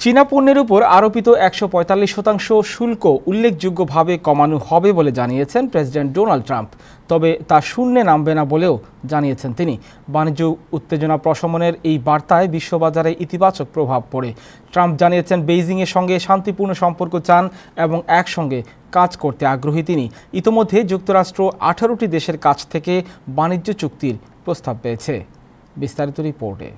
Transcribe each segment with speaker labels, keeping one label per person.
Speaker 1: চীনা পণ্যের উপর আরোপিত ১৪৫% শুল্ক উল্লেখযোগ্যভাবে কমানো হবে বলে জানিয়েছেন প্রেসিডেন্ট ডোনাল্ড ট্রাম্প। তবে তা শূন্যে নামবে না বলেও জানিয়েছেন তিনি। বাণিজ্য উত্তেজনা প্রশমনের এই বার্তায় বিশ্ববাজারে ইতিবাচক প্রভাব পড়ে। ট্রাম্প জানিয়েছেন বেইজিংয়ের সঙ্গে শান্তিপূর্ণ সম্পর্ক চান এবং একসঙ্গে কাজ করতে আগ্রহী তিনি। ইতোমধ্যে যুক্তরাষ্ট্র ১৮টি দেশের কাছ থেকে বাণিজ্য চুক্তির প্রস্তাব পেয়েছে। বিস্তারিত রিপোর্টে।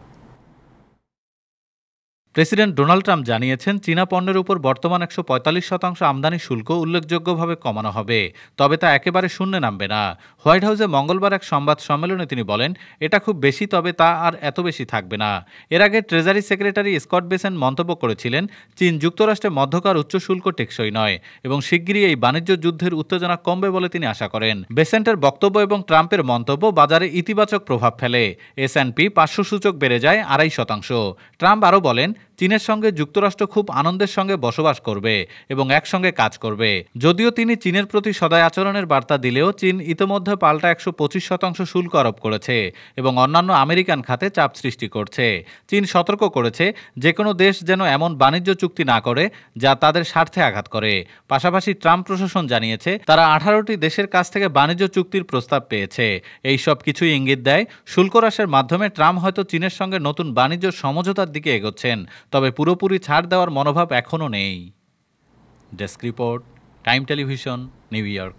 Speaker 2: প্রেসিডেন্ট ডোনাল্ড ট্রাম্প জানিয়েছেন চীনা পণ্যের উপর বর্তমান ১৪৫% আমদানি শুল্ক উল্লেখযোগ্যভাবে কমানো হবে, তবে তা একেবারে শূন্যে নামবে না। হোয়াইট হাউসে মঙ্গলবার এক সংবাদ সম্মেলনে তিনি বলেন, এটা খুব বেশি, তবে তা আর এত বেশি থাকবে না। এর আগে ট্রেজারি সেক্রেটারি স্কট বেসেন্ট মন্তব্য করেছিলেন, চীন যুক্তরাষ্ট্রের মধ্যকার উচ্চ শুল্ক টেকসই নয় এবং শিগগিরই এই বাণিজ্য যুদ্ধের উত্তেজনা কমবে বলে তিনি আশা করেন। বেসেন্টের বক্তব্য এবং ট্রাম্পের মন্তব্য বাজারে ইতিবাচক প্রভাব ফেলে। S&P 500 সূচক বেড়ে যায় 2.5%। ট্রাম্প আরও বলেন, চীনের সঙ্গে যুক্তরাষ্ট্র খুব আনন্দের সঙ্গে বসবাস করবে এবং একসঙ্গে কাজ করবে। যদিও তিনি চীনের প্রতি সদয় আচরণের বার্তা দিলেও চীন ইতোমধ্যে পাল্টা 125% শুল্ক আরোপ করেছে এবং অন্যান্য আমেরিকান খাতে চাপ সৃষ্টি করছে। চীন সতর্ক করেছে যে কোনো দেশ যেন এমন বাণিজ্য চুক্তি না করে যা তাদের স্বার্থে আঘাত করে। পাশাপাশি ট্রাম্প প্রশাসন জানিয়েছে তারা 18টি দেশের কাছ থেকে বাণিজ্য চুক্তির প্রস্তাব পেয়েছে। এই সব কিছুই ইঙ্গিত দেয় শুল্ক হ্রাসের মাধ্যমে ট্রাম্প হয়তো চীনের সঙ্গে নতুন বাণিজ্য সমঝোতার দিকে এগোচ্ছেন, তবে পুরোপুরি ছাড় দেওয়ার মনোভাব এখনও নেই। Desk report, time television, new York.